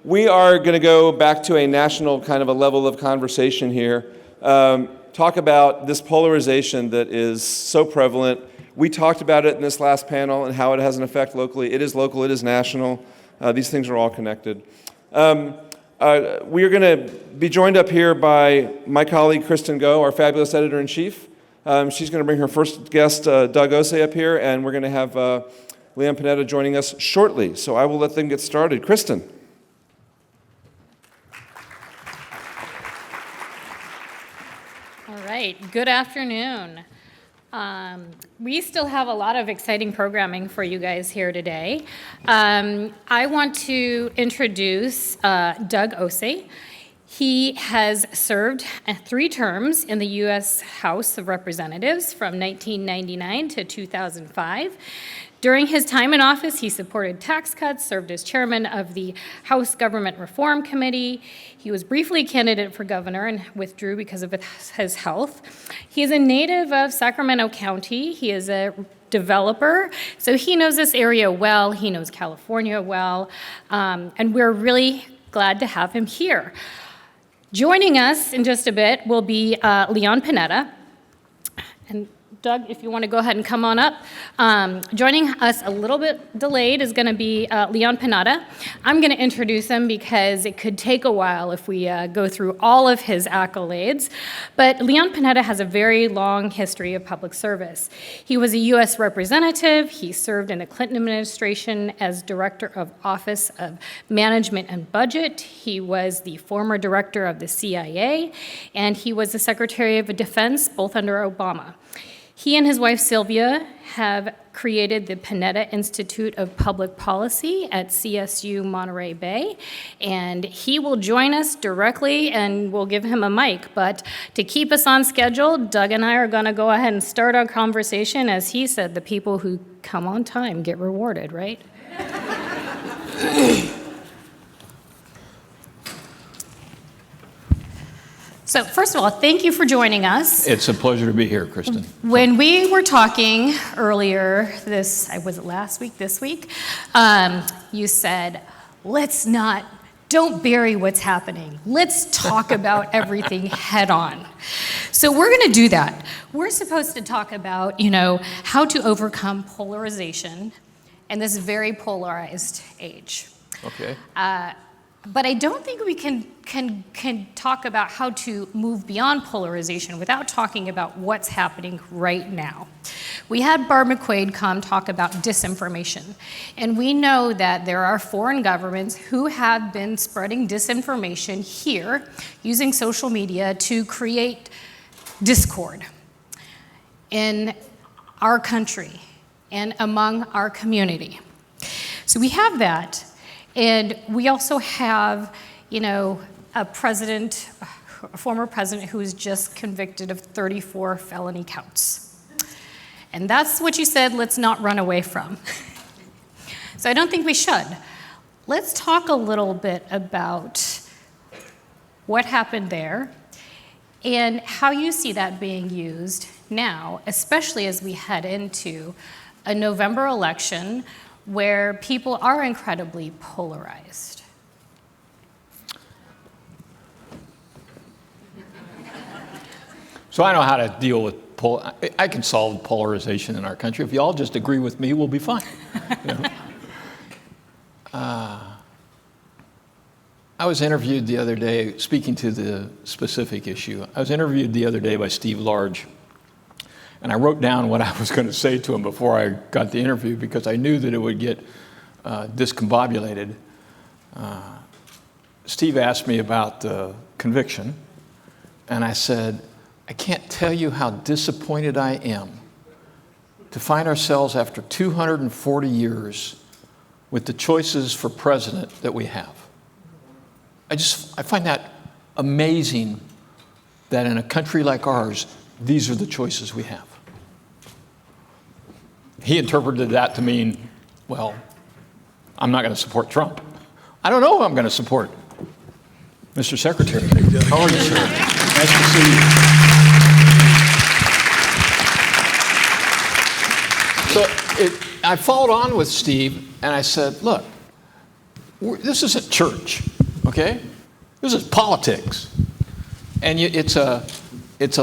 we are going to go back to a national kind of a level of conversation here. Talk about this polarization that is so prevalent. We talked about it in this last panel and how it has an effect locally. It is local, it is national. These things are all connected. We are going to be joined up here by my colleague, Kristen Go, our fabulous editor-in-chief. She's going to bring her first guest, Doug Osei, up here, and we're going to have Leon Panetta joining us shortly. So I will let them get started. Kristen. All right, good afternoon. We still have a lot of exciting programming for you guys here today. I want to introduce Doug Osei. He has served 3 terms in the U.S. House of Representatives from 1999 to 2005. During his time in office, he supported tax cuts, served as chairman of the House Government Reform Committee. He was briefly a candidate for governor and withdrew because of his health. He is a native of Sacramento County. He is a developer, so he knows this area well. He knows California well, and we're really glad to have him here. Joining us in just a bit will be Leon Panetta. And Doug, if you want to go ahead and come on up. Joining us a little bit delayed is going to be Leon Panetta. I'm going to introduce him because it could take a while if we go through all of his accolades. But Leon Panetta has a very long history of public service. He was a U.S. representative. He served in the Clinton administration as Director of Office of Management and Budget. He was the former director of the CIA, and he was the Secretary of Defense, both under Obama. He and his wife, Sylvia, have created the Panetta Institute of Public Policy at CSU Monterey Bay, and he will join us directly, and we'll give him a mic. But to keep us on schedule, Doug and I are going to go ahead and start our conversation. As he said, the people who come on time get rewarded, right? So first of all, thank you for joining us. It's a pleasure to be here, Kristen. When we were talking earlier, was it last week, this week, you said, don't bury what's happening. Let's talk about everything head on. So we're going to do that. We're supposed to talk about, how to overcome polarization in this very polarized age. Okay. But I don't think we can talk about how to move beyond polarization without talking about what's happening right now. We had Barb McQuaid come talk about disinformation, and we know that there are foreign governments who have been spreading disinformation here using social media to create discord in our country and among our community. So we have that. And we also have, a former president who was just convicted of 34 felony counts. And that's what you said, let's not run away from. So I don't think we should. Let's talk a little bit about what happened there and how you see that being used now, especially as we head into a November election where people are incredibly polarized. So I know how to deal with I can solve polarization in our country. If you all just agree with me, we'll be fine. I was interviewed the other day, speaking to the specific issue, I was interviewed the other day by Steve Large. And I wrote down what I was going to say to him before I got the interview because I knew that it would get discombobulated. Steve asked me about the conviction, and I said, I can't tell you how disappointed I am to find ourselves after 240 years with the choices for president that we have. I find that amazing that in a country like ours, these are the choices we have. He interpreted that to mean, well, I'm not going to support Trump. I don't know who I'm going to support. Mr. Secretary, how are you, sir? Nice to see you. So I followed on with Steve, and I said, look, this isn't church. okay? This is politics. And it's a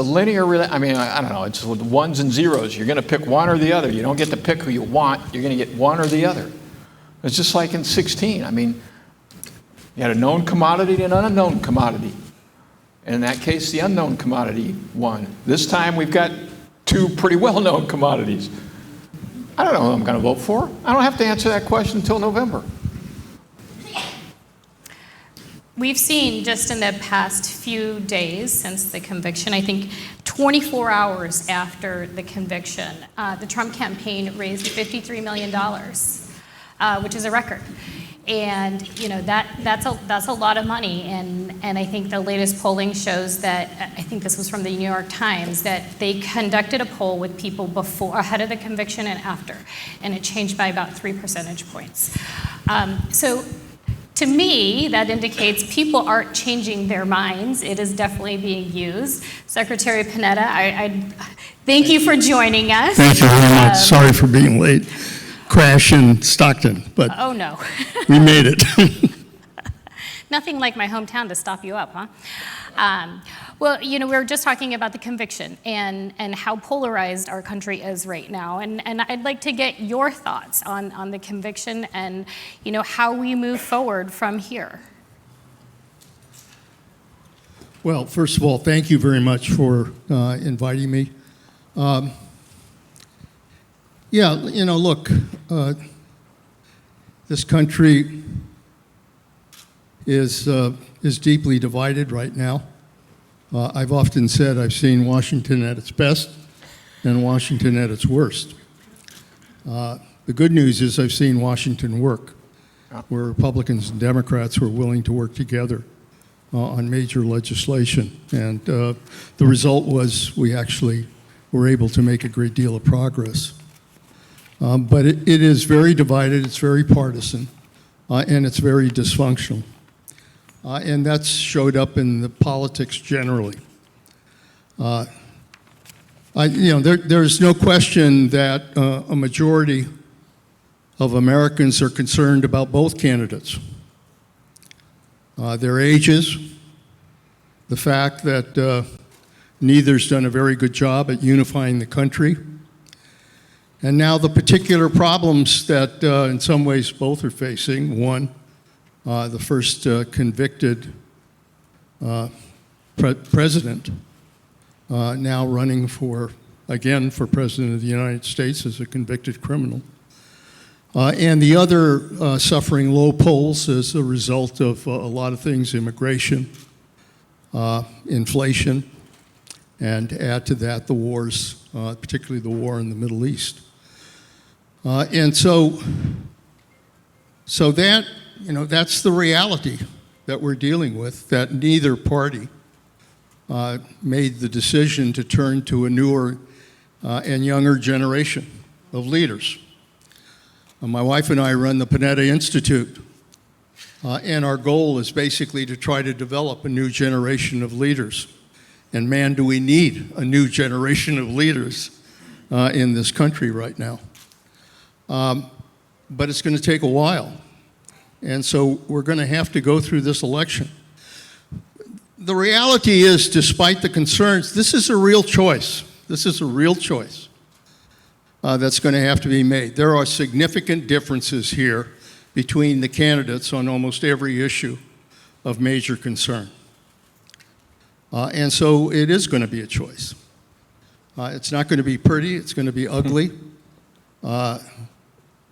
linear, I don't know, it's ones and zeros. You're going to pick one or the other. You don't get to pick who you want. You're going to get one or the other. It's just like in 16. I mean, you had a known commodity and an unknown commodity. And in that case, the unknown commodity won. This time, we've got two pretty well-known commodities. I don't know who I'm going to vote for. I don't have to answer that question until November. We've seen just in the past few days since the conviction, I think 24 hours after the conviction, the Trump campaign raised $53 million, which is a record. And that's a lot of money, and I think the latest polling shows that, I think this was from the New York Times, that they conducted a poll with people ahead of the conviction and after, and it changed by about 3 percentage points. So to me, that indicates people aren't changing their minds. It is definitely being used. Secretary Panetta, I thank you for joining us. Thank you very much. Sorry for being late. Crash in Stockton, but oh no. we made it. Nothing like my hometown to stop you up, huh? Well, we were just talking about the conviction and how polarized our country is right now. And I'd like to get your thoughts on the conviction and, how we move forward from here. Well, first of all, thank you very much for inviting me. Look, this country is deeply divided right now. I've often said I've seen Washington at its best and Washington at its worst. The good news is I've seen Washington work, where Republicans and Democrats were willing to work together on major legislation. And the result was we actually were able to make a great deal of progress. But it is very divided, it's very partisan, and it's very dysfunctional. And that's showed up in the politics generally. There's no question that a majority of Americans are concerned about both candidates. Their ages, the fact that neither's done a very good job at unifying the country, and now the particular problems that in some ways both are facing. One, the first convicted president now running again for president of the United States as a convicted criminal. And the other suffering low polls as a result of a lot of things: immigration, inflation, and add to that the wars, particularly the war in the Middle East. And so that, that's the reality that we're dealing with, that neither party made the decision to turn to a newer and younger generation of leaders. My wife and I run the Panetta Institute, and our goal is basically to try to develop a new generation of leaders. And man, do we need a new generation of leaders in this country right now. But it's going to take a while. And so we're going to have to go through this election. The reality is, despite the concerns, this is a real choice. This is a real choice that's going to have to be made. There are significant differences here between the candidates on almost every issue of major concern. And so it is going to be a choice. It's not going to be pretty. It's going to be ugly.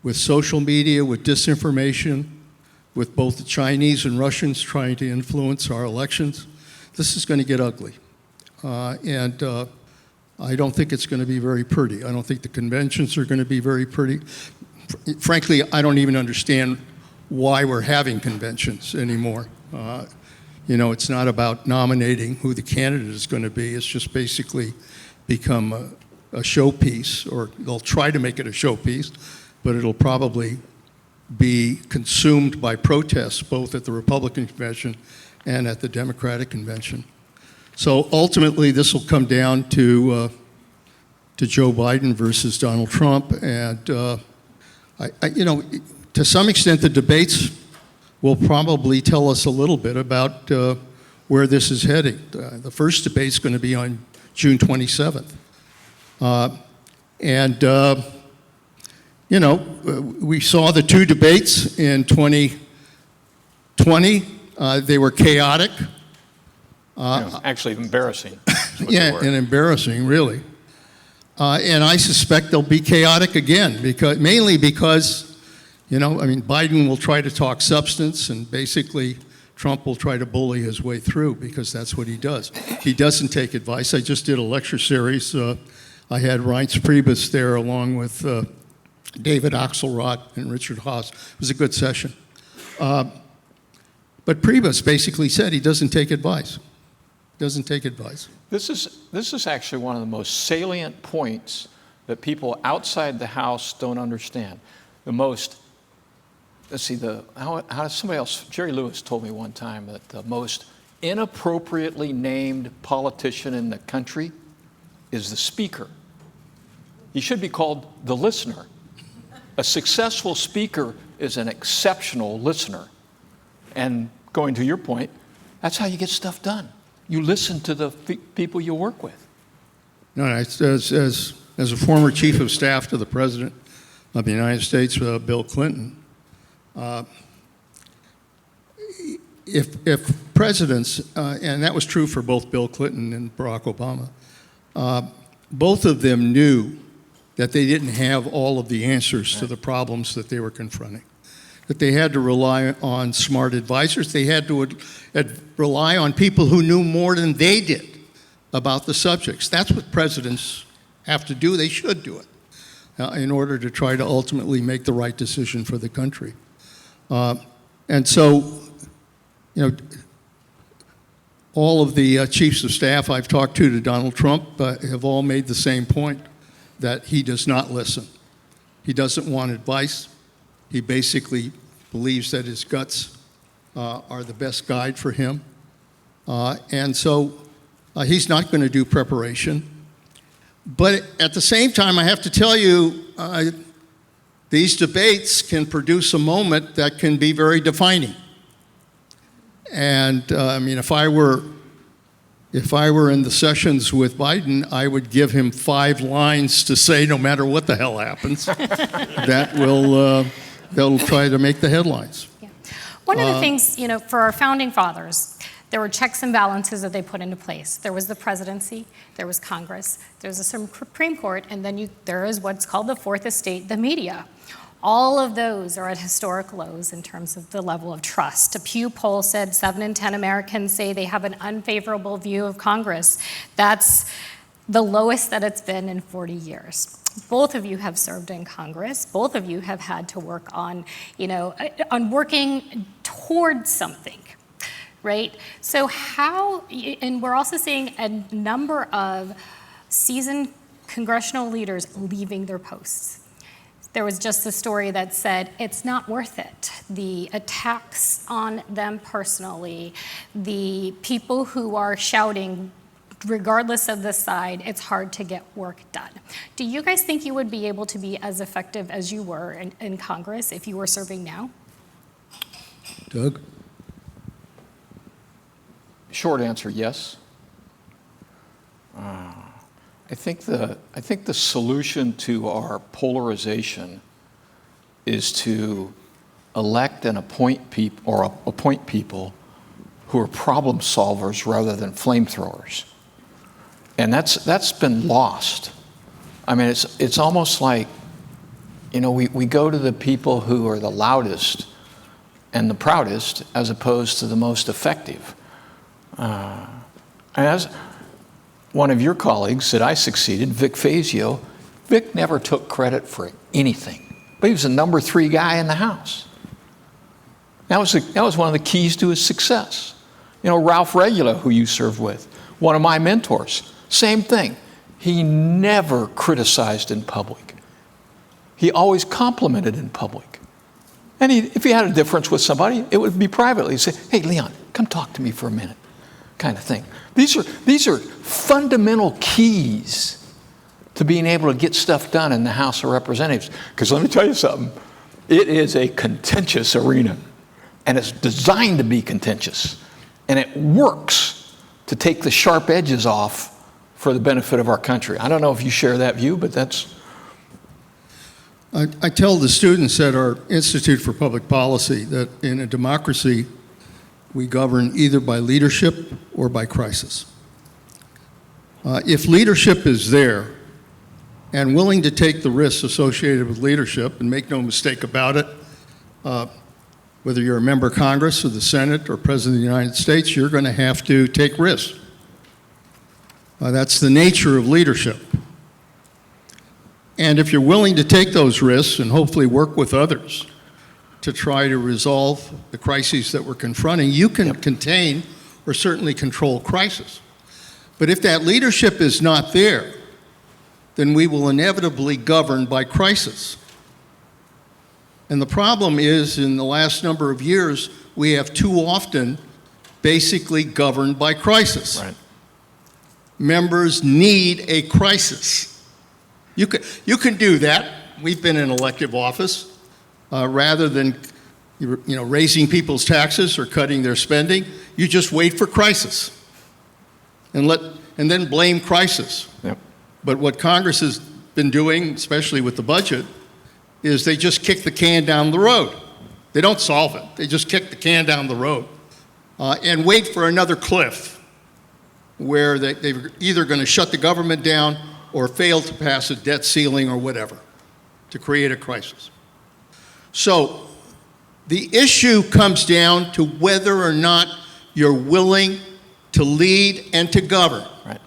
With social media, with disinformation, with both the Chinese and Russians trying to influence our elections, this is going to get ugly. And I don't think it's going to be very pretty. I don't think the conventions are going to be very pretty. Frankly, I don't even understand why we're having conventions anymore. It's not about nominating who the candidate is going to be. It's just basically become a showpiece, or they'll try to make it a showpiece, but it'll probably be consumed by protests both at the Republican convention and at the Democratic convention. So ultimately, this will come down to Joe Biden versus Donald Trump, and to some extent, the debates will probably tell us a little bit about where this is heading. The first debate is going to be on June 27th. We saw the two debates in 2020. They were chaotic. Actually embarrassing. Yeah, and embarrassing, really. And I suspect they'll be chaotic again, mainly because, Biden will try to talk substance, and basically Trump will try to bully his way through, because that's what he does. He doesn't take advice. I just did a lecture series. I had Reince Priebus there along with David Axelrod and Richard Haas. It was a good session. But Priebus basically said he doesn't take advice. Doesn't take advice. This is actually one of the most salient points that people outside the House don't understand. Somebody else, Jerry Lewis told me one time that the most inappropriately named politician in the country is the speaker. He should be called the listener. A successful speaker is an exceptional listener. And going to your point, that's how you get stuff done. You listen to the people you work with. No, as a former chief of staff to the President of the United States, Bill Clinton, if presidents, and that was true for both Bill Clinton and Barack Obama, both of them knew that they didn't have all of the answers to the problems that they were confronting, that they had to rely on smart advisors. They had to rely on people who knew more than they did about the subjects. That's what presidents have to do. They should do it in order to try to ultimately make the right decision for the country. And so, all of the chiefs of staff I've talked to Donald Trump have all made the same point, that he does not listen. He doesn't want advice. He basically believes that his guts are the best guide for him. And so he's not going to do preparation. But at the same time, I have to tell you, these debates can produce a moment that can be very defining. And if I were in the sessions with Biden, I would give him 5 lines to say no matter what the hell happens. They'll try to make the headlines. Yeah. One of the things, for our founding fathers, there were checks and balances that they put into place. There was the presidency, there was Congress, there's the Supreme Court, and then there is what's called the fourth estate, the media. All of those are at historic lows in terms of the level of trust. A Pew poll said 7 in 10 Americans say they have an unfavorable view of Congress. That's the lowest that it's been in 40 years. Both of you have served in Congress. Both of you have had to work on, on working towards something, right? So and we're also seeing a number of seasoned congressional leaders leaving their posts. There was just a story that said it's not worth it. The attacks on them personally, the people who are shouting, regardless of the side, it's hard to get work done. Do you guys think you would be able to be as effective as you were in Congress if you were serving now? Doug? Short answer, yes. I think the solution to our polarization is to elect and appoint people who are problem solvers rather than flamethrowers. And that's been lost. I mean, it's almost like, we go to the people who are the loudest and the proudest as opposed to the most effective. And as one of your colleagues said, I succeeded, Vic Fazio. Vic never took credit for anything, but he was the number 3 guy in the House. That was one of the keys to his success. Ralph Regula, who you served with, one of my mentors, same thing. He never criticized in public. He always complimented in public. And if he had a difference with somebody, it would be privately. He'd say, hey, Leon, come talk to me for a minute, kind of thing. These are fundamental keys to being able to get stuff done in the House of Representatives. Because let me tell you something, it is a contentious arena. and it's designed to be contentious, and it works to take the sharp edges off for the benefit of our country. I don't know if you share that view, but that's... I tell the students at our Institute for Public Policy that in a democracy, we govern either by leadership or by crisis. If leadership is there and willing to take the risks associated with leadership, and make no mistake about it, whether you're a member of Congress or the Senate or President of the United States, you're going to have to take risks. That's the nature of leadership. And if you're willing to take those risks and hopefully work with others to try to resolve the crises that we're confronting, you can contain or certainly control crisis. But if that leadership is not there, then we will inevitably govern by crisis. And the problem is, in the last number of years, we have too often basically governed by crisis. Right. Members need a crisis. You can do that. We've been in elective office. Rather than raising people's taxes or cutting their spending, you just wait for crisis and then blame crisis. Yep. But what Congress has been doing, especially with the budget, is they just kick the can down the road. They don't solve it. They just kick the can down the road and wait for another cliff where they're either going to shut the government down or fail to pass a debt ceiling or whatever to create a crisis. So the issue comes down to whether or not you're willing to lead and to govern. Right.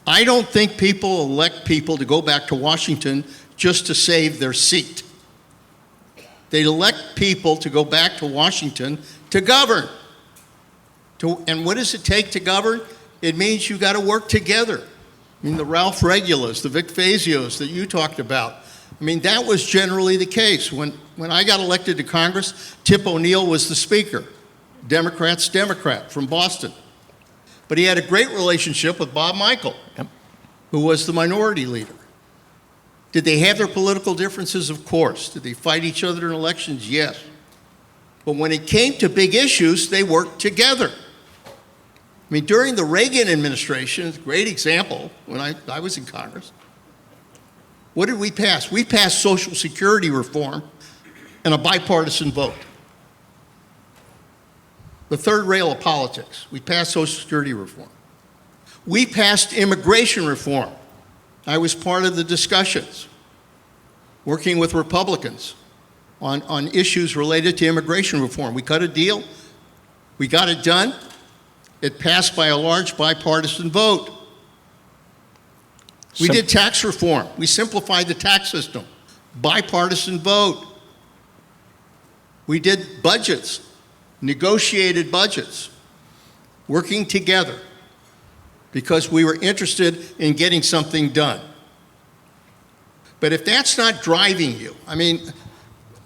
I don't think people elect people to go back to Washington just to save their seat. They elect people to go back to Washington to govern. And what does it take to govern? It means you got to work together. I mean, the Ralph Regulas, the Vic Fazios that you talked about, I mean, that was generally the case. When I got elected to Congress, Tip O'Neill was the Speaker, Democrat from Boston. But he had a great relationship with Bob Michel, who was the minority leader. Did they have their political differences? Of course. Did they fight each other in elections? Yes. But when it came to big issues, they worked together. I mean, during the Reagan administration, a great example, when I was in Congress, what did we pass? We passed Social Security reform in a bipartisan vote. The third rail of politics. We passed Social Security reform. We passed immigration reform. I was part of the discussions, working with Republicans on issues related to immigration reform. We cut a deal. We got it done. It passed by a large bipartisan vote. We did tax reform. We simplified the tax system. Bipartisan vote. We did budgets, negotiated budgets, working together because we were interested in getting something done. But if that's not driving you, I mean,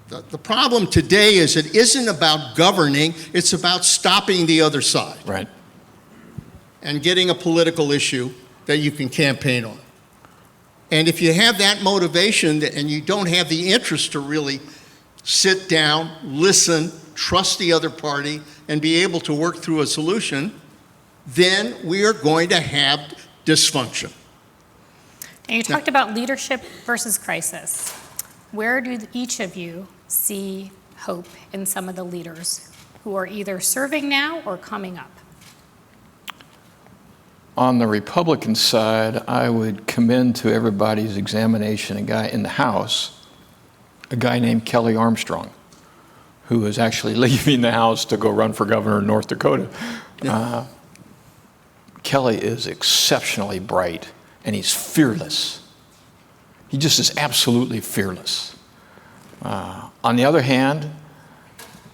the problem today is it isn't about governing, it's about stopping the other side. Right. And getting a political issue that you can campaign on. And if you have that motivation and you don't have the interest to really sit down, listen, trust the other party, and be able to work through a solution, then we are going to have dysfunction. And you talked about leadership versus crisis. Where do each of you see hope in some of the leaders who are either serving now or coming up? On the Republican side, I would commend to everybody's examination a guy in the House, a guy named Kelly Armstrong, who is actually leaving the House to go run for governor in North Dakota. Yeah. Kelly is exceptionally bright, and he's fearless. He just is absolutely fearless. On the other hand,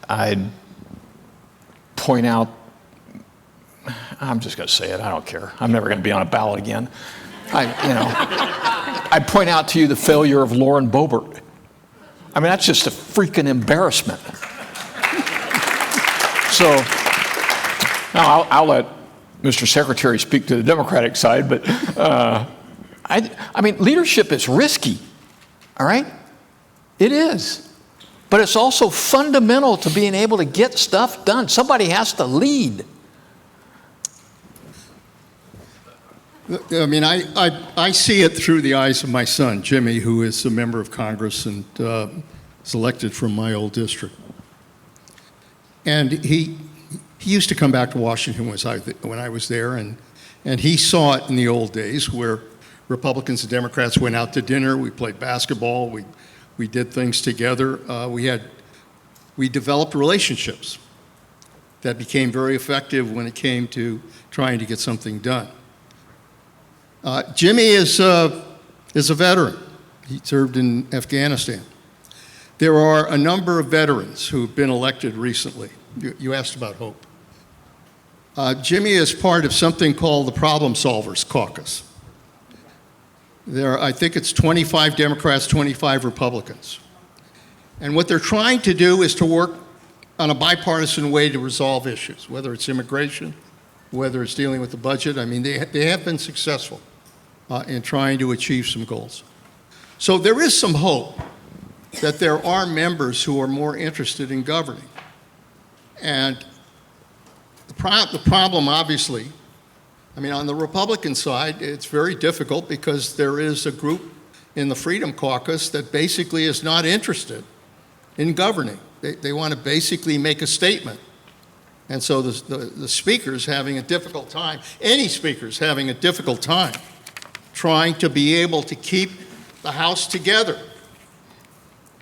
I'd point out, I'm just going to say it, I don't care. I'm never going to be on a ballot again. I'd point out to you the failure of Lauren Boebert. I mean, that's just a freaking embarrassment. So, now I'll let Mr. Secretary speak to the Democratic side, but I mean, leadership is risky, all right? It is. but it's also fundamental to being able to get stuff done. Somebody has to lead. I mean, I see it through the eyes of my son, Jimmy, who is a member of Congress and is elected from my old district. And he used to come back to Washington when I was there, and he saw it in the old days where Republicans and Democrats went out to dinner, we played basketball, we did things together. We developed relationships that became very effective when it came to trying to get something done. Jimmy is a veteran. He served in Afghanistan. There are a number of veterans who have been elected recently. You asked about hope. Jimmy is part of something called the Problem Solvers Caucus. I think it's 25 Democrats, 25 Republicans. And what they're trying to do is to work on a bipartisan way to resolve issues, whether it's immigration, whether it's dealing with the budget. I mean, they have been successful in trying to achieve some goals. So there is some hope that there are members who are more interested in governing. And the problem, obviously, I mean, on the Republican side, it's very difficult because there is a group in the Freedom Caucus that basically is not interested in governing. They want to basically make a statement. And so the speaker's having a difficult time, any speaker's having a difficult time trying to be able to keep the House together.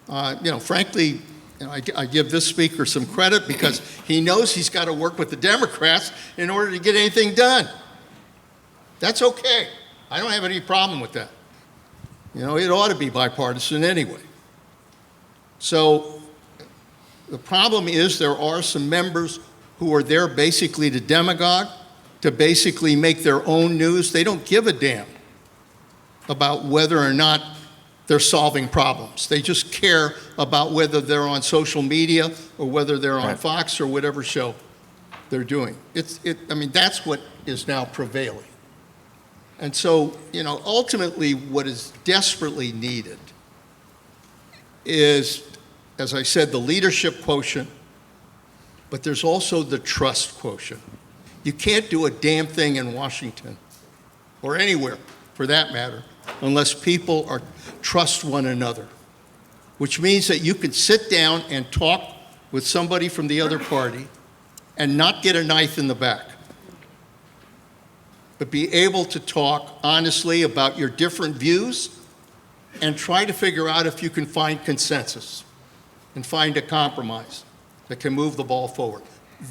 Frankly, I give this speaker some credit because he knows he's got to work with the Democrats in order to get anything done. That's okay. I don't have any problem with that. It ought to be bipartisan anyway. So the problem is there are some members who are there basically to demagogue, to basically make their own news. They don't give a damn about whether or not they're solving problems. They just care about whether they're on social media or whether they're on Fox or whatever show they're doing. I mean, that's what is now prevailing. And so, ultimately what is desperately needed is, as I said, the leadership quotient, but there's also the trust quotient. You can't do a damn thing in Washington, or anywhere for that matter, unless people trust one another, which means that you can sit down and talk with somebody from the other party and not get a knife in the back, but be able to talk honestly about your different views and try to figure out if you can find consensus and find a compromise that can move the ball forward.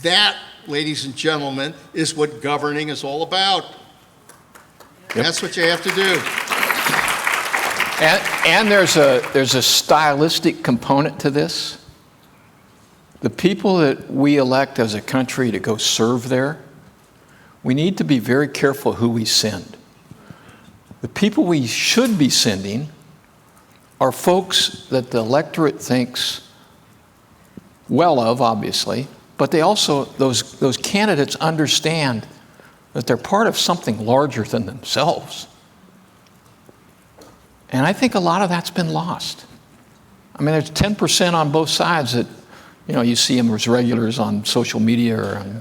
That, ladies and gentlemen, is what governing is all about. Yep. That's what you have to do. And there's a stylistic component to this. The people that we elect as a country to go serve there, we need to be very careful who we send. The people we should be sending are folks that the electorate thinks well of, obviously, but they also, those candidates understand that they're part of something larger than themselves. And I think a lot of that's been lost. I mean, there's 10% on both sides that, you see them as regulars on social media or on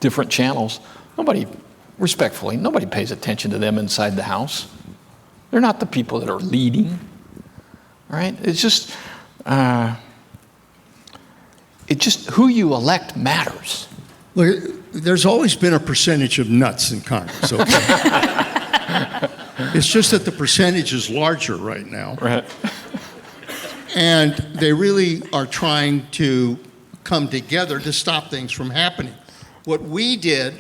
different channels. Nobody pays attention to them inside the House. They're not the people that are leading, all right? It's just who you elect matters. Look, there's always been a percentage of nuts in Congress, okay? It's just that the percentage is larger right now. Right. And they really are trying to come together to stop things from happening. What we did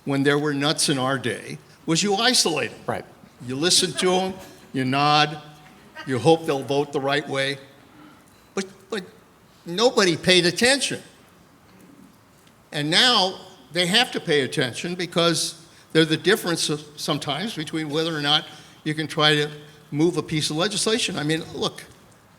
when there were nuts in our day was you isolate them. Right. You listen to them, you nod, you hope they'll vote the right way. But nobody paid attention. And now they have to pay attention because they're the difference sometimes between whether or not you can try to move a piece of legislation. I mean, look,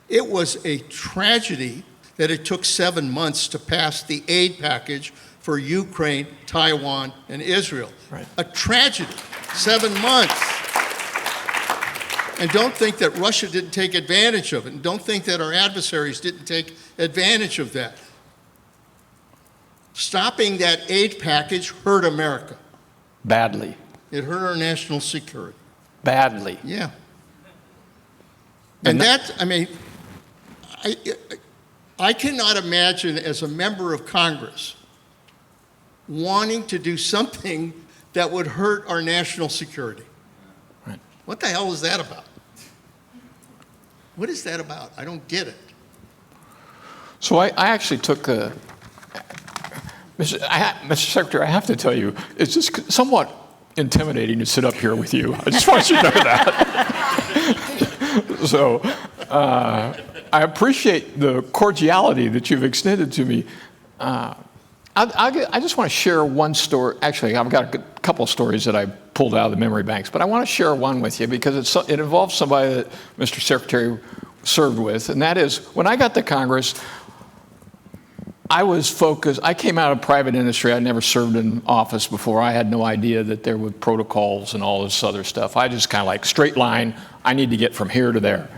it was a tragedy that it took 7 months to pass the aid package for Ukraine, Taiwan, and Israel. Right. A tragedy, 7 months. And don't think that Russia didn't take advantage of it. And don't think that our adversaries didn't take advantage of that. Stopping that aid package hurt America. Badly. It hurt our national security. Badly. Yeah. And And that, I mean, I cannot imagine as a member of Congress wanting to do something that would hurt our national security. Right. What the hell is that about? What is that about? I don't get it. So I actually took a, Mr. Secretary, I have to tell you, it's just somewhat intimidating to sit up here with you. I just want you to know that. So I appreciate the cordiality that you've extended to me. I just want to share one story. Actually, I've got a couple of stories that I pulled out of the memory banks, but I want to share one with you because it involves somebody that Mr. Secretary served with, and that is when I got to Congress, I was focused. I came out of private industry. I'd never served in office before. I had no idea that there were protocols and all this other stuff. I just kind of like straight line. I need to get from here to there.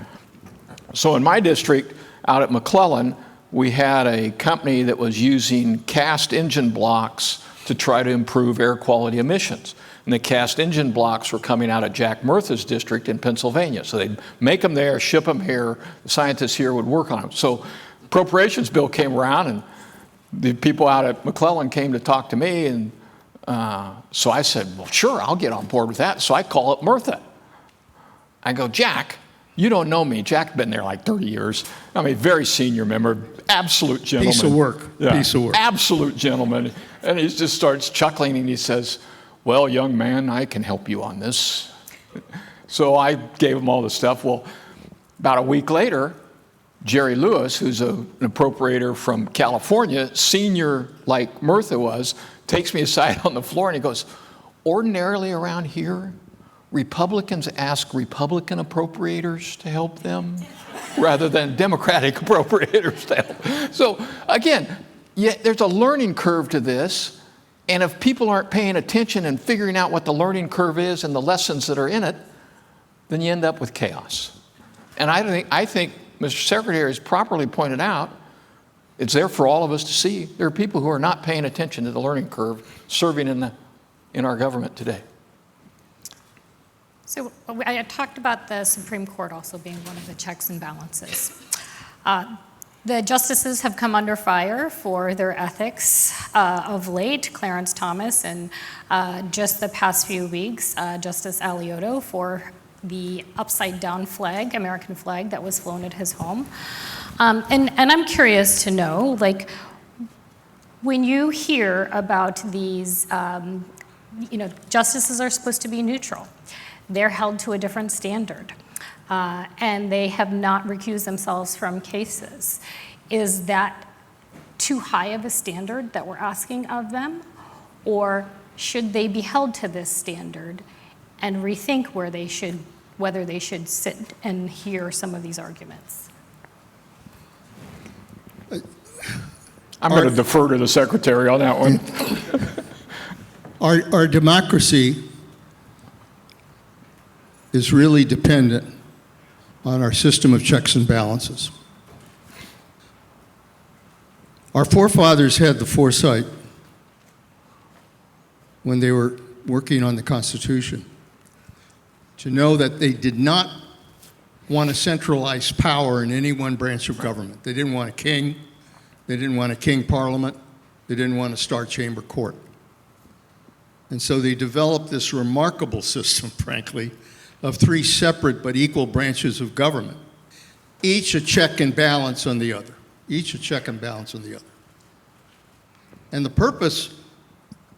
So in my district, out at McClellan, we had a company that was using cast engine blocks to try to improve air quality emissions. And the cast engine blocks were coming out of Jack Murtha's district in Pennsylvania. So they'd make them there, ship them here. The scientists here would work on them. So appropriations bill came around, and the people out at McClellan came to talk to me. And so I said, well, sure, I'll get on board with that. So I call up Murtha. I go, Jack, you don't know me. Jack's been there like 30 years. I mean, very senior member, absolute gentleman. Piece of work. Yeah, Piece of work. absolute gentleman. And he just starts chuckling and he says, well, young man, I can help you on this. So I gave him all the stuff. Well, about a week later, Jerry Lewis, who's an appropriator from California, senior like Murtha was, takes me aside on the floor and he goes, ordinarily around here, Republicans ask Republican appropriators to help them rather than Democratic appropriators to help. So again, there's a learning curve to this, and if people aren't paying attention and figuring out what the learning curve is and the lessons that are in it, then you end up with chaos. And I think Mr. Secretary has properly pointed out, it's there for all of us to see. There are people who are not paying attention to the learning curve serving in our government today. So I talked about the Supreme Court also being one of the checks and balances. The justices have come under fire for their ethics of late. Clarence Thomas, and just the past few weeks, Justice Alioto for the upside-down flag, American flag, that was flown at his home. And I'm curious to know, like, when you hear about these, justices are supposed to be neutral. They're held to a different standard, and they have not recused themselves from cases. Is that too high of a standard that we're asking of them? Or should they be held to this standard and rethink whether they should sit and hear some of these arguments? I'm going to defer to the Secretary on that one. Our democracy is really dependent on our system of checks and balances. Our forefathers had the foresight when they were working on the Constitution to know that they did not want to centralize power in any one branch of government. They didn't want a king. They didn't want a king parliament. They didn't want a star chamber court. And so they developed this remarkable system, frankly, of three separate but equal branches of government, each a check and balance on the other, each a check and balance on the other. And the purpose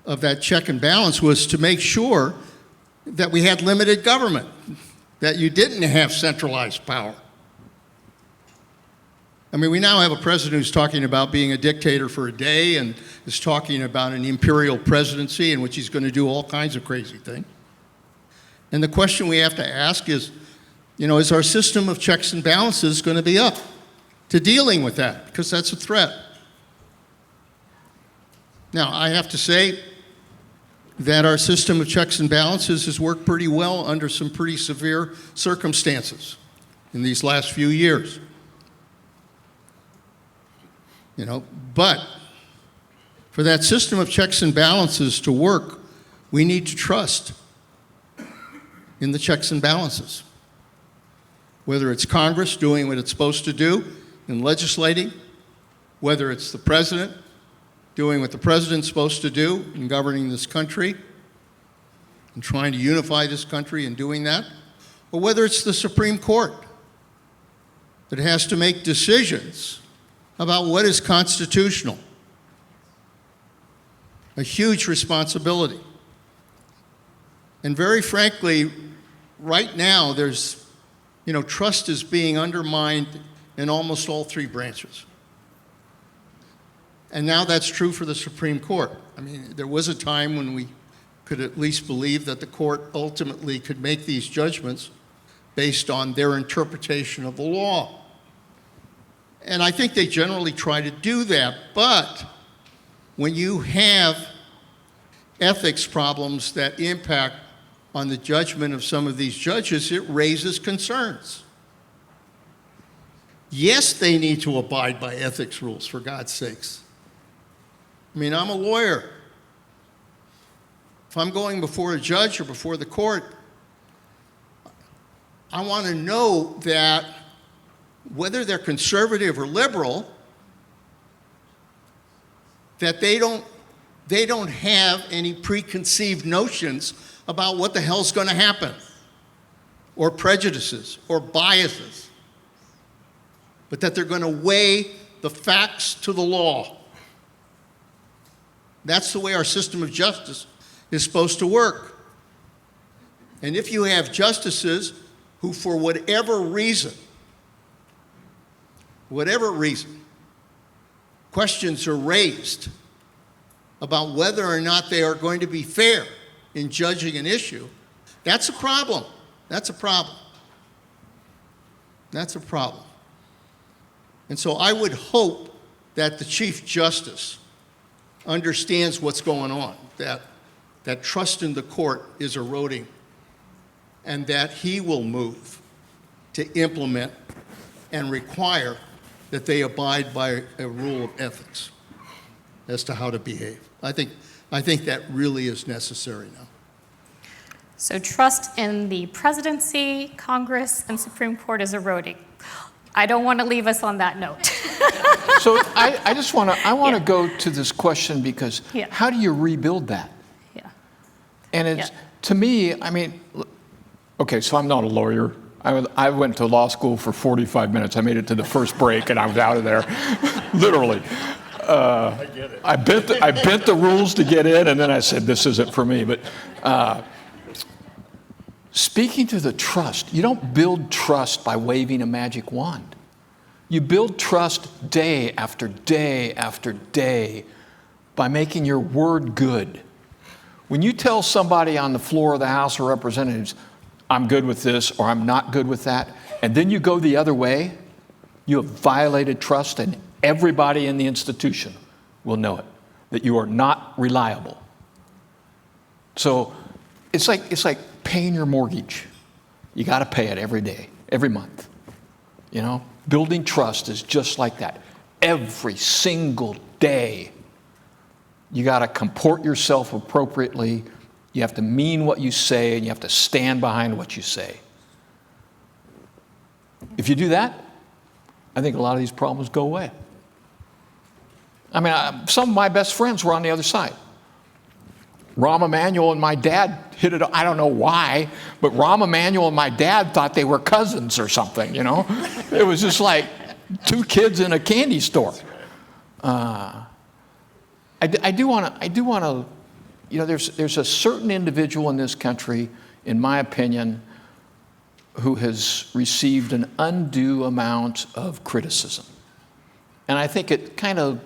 of that check and balance was to make sure that we had limited government, that you didn't have centralized power. I mean, we now have a president who's talking about being a dictator for a day and is talking about an imperial presidency in which he's going to do all kinds of crazy things. And the question we have to ask is, is our system of checks and balances going to be up to dealing with that? Because that's a threat. Now, I have to say that our system of checks and balances has worked pretty well under some pretty severe circumstances in these last few years. But for that system of checks and balances to work, we need to trust in the checks and balances. Whether it's Congress doing what it's supposed to do in legislating, whether it's the president doing what the president's supposed to do in governing this country and trying to unify this country in doing that, or whether it's the Supreme Court that has to make decisions about what is constitutional. A huge responsibility. And very frankly, right now there's, trust is being undermined in almost all three branches. And now that's true for the Supreme Court. I mean, there was a time when we could at least believe that the court ultimately could make these judgments based on their interpretation of the law. And I think they generally try to do that. But when you have ethics problems that impact on the judgment of some of these judges, it raises concerns. Yes, they need to abide by ethics rules, for God's sakes. I mean, I'm a lawyer. If I'm going before a judge or before the court, I want to know that whether they're conservative or liberal, that they don't have any preconceived notions about what the hell's going to happen, or prejudices, or biases, but that they're going to weigh the facts to the law. That's the way our system of justice is supposed to work. And if you have justices who, for whatever reason, questions are raised about whether or not they are going to be fair in judging an issue, that's a problem. That's a problem. That's a problem. And so I would hope that the Chief Justice understands what's going on, that trust in the court is eroding, and that he will move to implement and require that they abide by a rule of ethics as to how to behave. I think that really is necessary now. So trust in the presidency, Congress, and Supreme Court is eroding. I don't want to leave us on that note. So I just want to go to this question because how do you rebuild that? Yeah. And it's to me, I mean, okay, so I'm not a lawyer. I went to law school for 45 minutes. I made it to the first break and I was out of there, literally. I get it. I bent the rules to get in, and then I said, "This isn't for me." But speaking to the trust, you don't build trust by waving a magic wand. You build trust day after day after day by making your word good. When you tell somebody on the floor of the House of Representatives, "I'm good with this," or "I'm not good with that," and then you go the other way, you have violated trust, and everybody in the institution will know it, that you are not reliable. So it's like paying your mortgage. You got to pay it every day, every month. Building trust is just like that. Every single day, you got to comport yourself appropriately. You have to mean what you say, and you have to stand behind what you say. If you do that, I think a lot of these problems go away. I mean, some of my best friends were on the other side. Rahm Emanuel and my dad hit it. I don't know why, but Rahm Emanuel and my dad thought they were cousins or something, It was just like two kids in a candy store. I do want to, there's a certain individual in this country, in my opinion, who has received an undue amount of criticism. And I think it kind of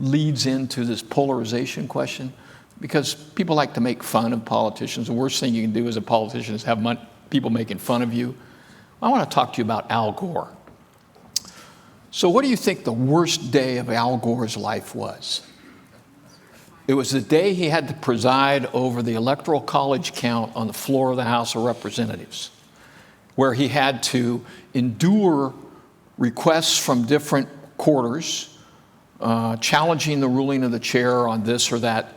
leads into this polarization question, because people like to make fun of politicians. The worst thing you can do as a politician is have people making fun of you. I want to talk to you about Al Gore. So what do you think the worst day of Al Gore's life was? It was the day he had to preside over the Electoral College count on the floor of the House of Representatives, where he had to endure requests from different quarters, challenging the ruling of the chair on this or that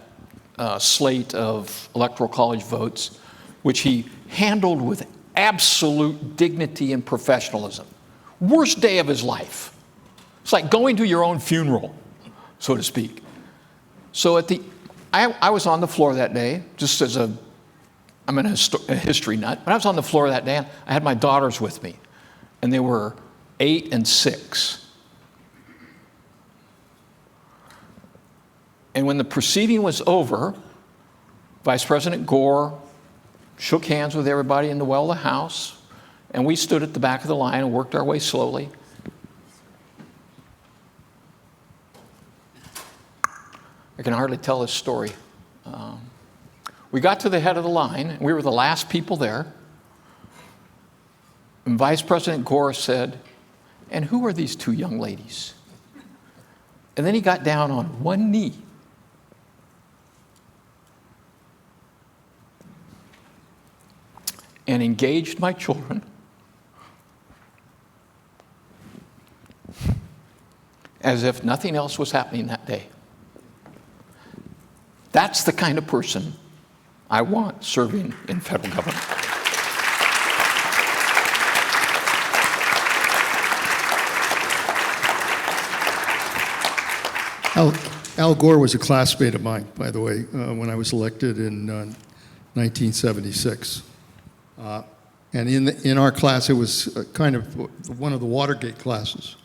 slate of Electoral College votes, which he handled with absolute dignity and professionalism. Worst day of his life. It's like going to your own funeral, so to speak. So I was on the floor that day, just as I'm a history nut, but I was on the floor that day, and I had my daughters with me, and they were 8 and 6. And when the proceeding was over, Vice President Gore shook hands with everybody in the well of the House, and we stood at the back of the line and worked our way slowly. I can hardly tell this story. We got to the head of the line, and we were the last people there. And Vice President Gore said, "And who are these 2 young ladies?" And then he got down on one knee. And engaged my children as if nothing else was happening that day. That's the kind of person I want serving in federal government. Al Gore was a classmate of mine, by the way, when I was elected in 1976. And in our class, it was kind of one of the Watergate classes.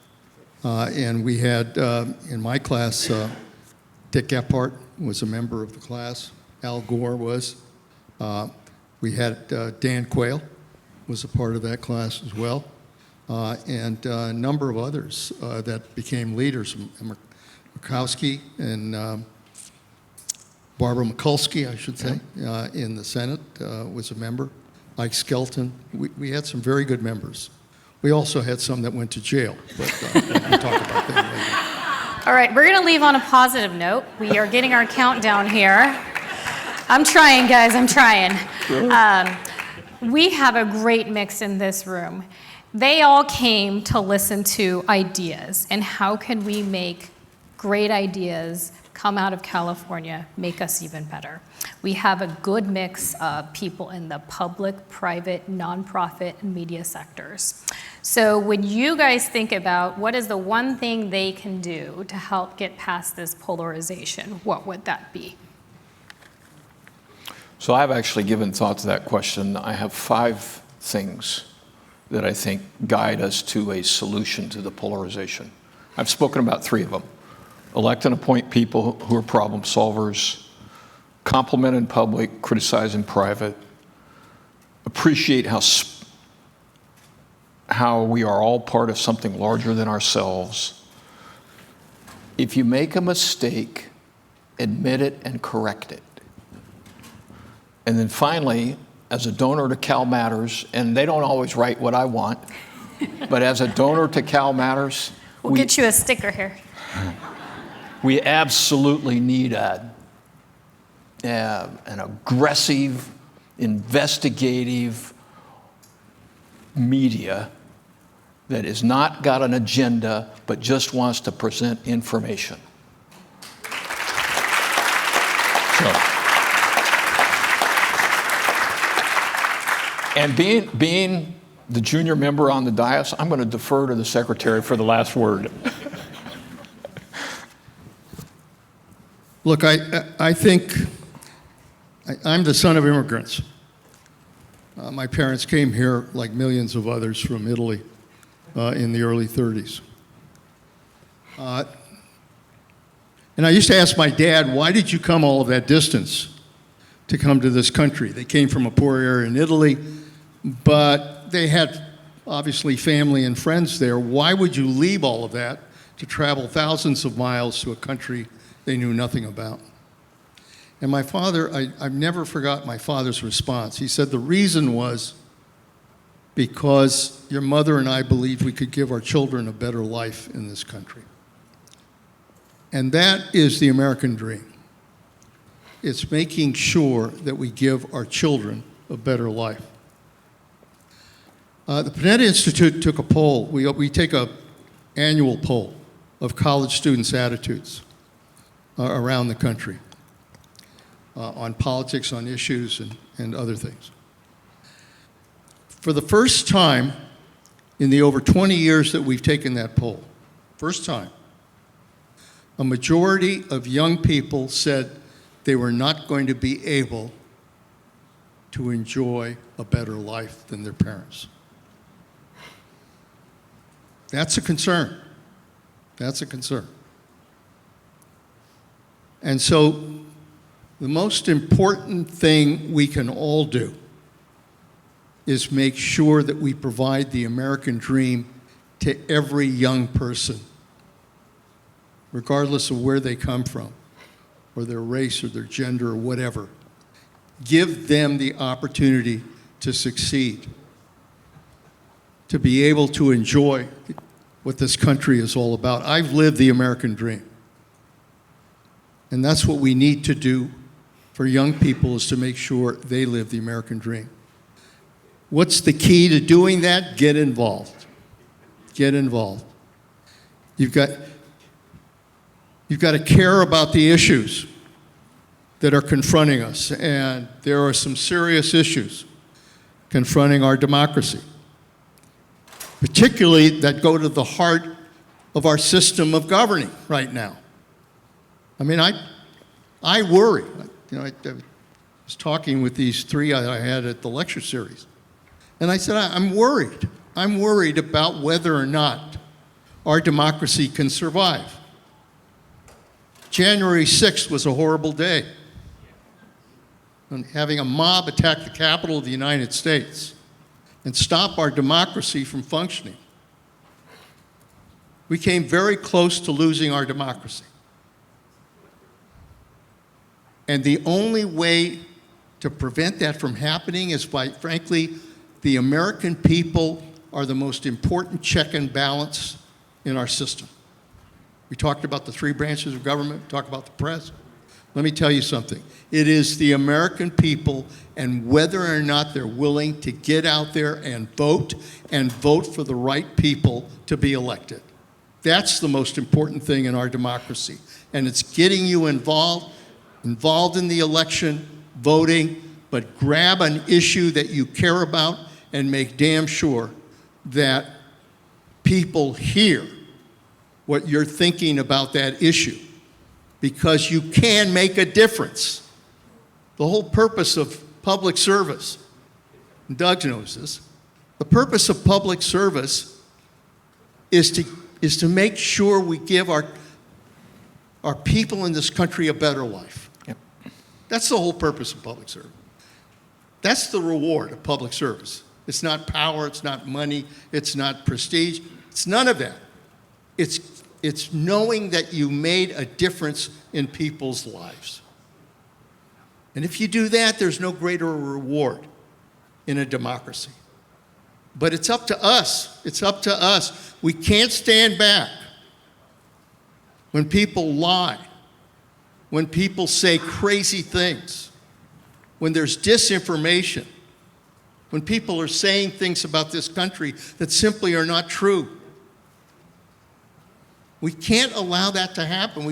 And we had, in my class, Dick Gephardt was a member of the class. Al Gore was. We had Dan Quayle was a part of that class as well. And a number of others that became leaders. Murkowski and Barbara Mikulski, I should say, in the Senate was a member. Mike Skelton. We had some very good members. We also had some that went to jail, but we can talk about that later. All right, we're going to leave on a positive note. We are getting our countdown here. I'm trying, guys, I'm trying. We have a great mix in this room. They all came to listen to ideas, and how can we make great ideas come out of California, make us even better. We have a good mix of people in the public, private, nonprofit, and media sectors. So when you guys think about what is the one thing they can do to help get past this polarization, what would that be? So I've actually given thought to that question. I have 5 things that I think guide us to a solution to the polarization. I've spoken about 3 of them. Elect and appoint people who are problem solvers, compliment in public, criticize in private, appreciate how we are all part of something larger than ourselves. If you make a mistake, admit it and correct it. And then finally, as a donor to CalMatters, and they don't always write what I want, but as a donor to CalMatters, we'll get you a sticker here. We absolutely need an aggressive, investigative media that has not got an agenda, but just wants to present information. And being the junior member on the dais, I'm going to defer to the secretary for the last word. Look, I think I'm the son of immigrants. My parents came here, like millions of others, from Italy in the early 30s. And I used to ask my dad, why did you come all of that distance to come to this country? They came from a poor area in Italy, but they had obviously family and friends there. Why would you leave all of that to travel thousands of miles to a country they knew nothing about? And my father, I've never forgot my father's response. He said the reason was because your mother and I believed we could give our children a better life in this country. And that is the American dream. It's making sure that we give our children a better life. The Panetta Institute took a poll. We take an annual poll of college students' attitudes around the country on politics, on issues, and other things. For the first time in the over 20 years that we've taken that poll, first time, a majority of young people said they were not going to be able to enjoy a better life than their parents. That's a concern. That's a concern. And so the most important thing we can all do is make sure that we provide the American dream to every young person, regardless of where they come from, or their race, or their gender, or whatever. Give them the opportunity to succeed, to be able to enjoy what this country is all about. I've lived the American dream. And that's what we need to do for young people, is to make sure they live the American dream. What's the key to doing that? Get involved. Get involved. You've got to care about the issues that are confronting us, and there are some serious issues confronting our democracy, particularly that go to the heart of our system of governing right now. I mean, I worry. You know, I was talking with these three I had at the lecture series, and I said, I'm worried. I'm worried about whether or not our democracy can survive. January 6th was a horrible day. And having a mob attack the Capitol of the United States and stop our democracy from functioning. We came very close to losing our democracy. And the only way to prevent that from happening is by, frankly, the American people are the most important check and balance in our system. We talked about the three branches of government, we talked about the press. Let me tell you something. It is the American people, and whether or not they're willing to get out there and vote for the right people to be elected. That's the most important thing in our democracy. And it's getting you involved in the election, voting, but grab an issue that you care about and make damn sure that people hear what you're thinking about that issue, because you can make a difference. The whole purpose of public service, and Doug knows this, the purpose of public service is to make sure we give our people in this country a better life. Yep. That's the whole purpose of public service. That's the reward of public service. It's not power, it's not money, it's not prestige, it's none of that. It's knowing that you made a difference in people's lives. And if you do that, there's no greater reward in a democracy. But it's up to us. It's up to us. We can't stand back when people lie, when people say crazy things, when there's disinformation, when people are saying things about this country that simply are not true. We can't allow that to happen.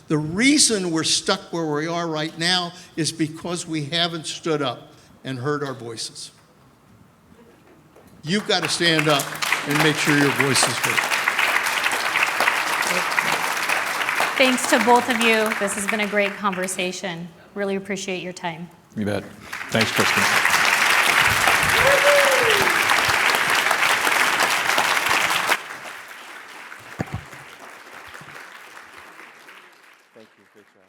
The reason we're stuck where we are right now is because we haven't stood up and heard our voices. You've got to stand up and make sure your voice is heard. Thanks to both of you. This has been a great conversation. Really appreciate your time. You bet. Thanks, Kristen. Thank you. Great job.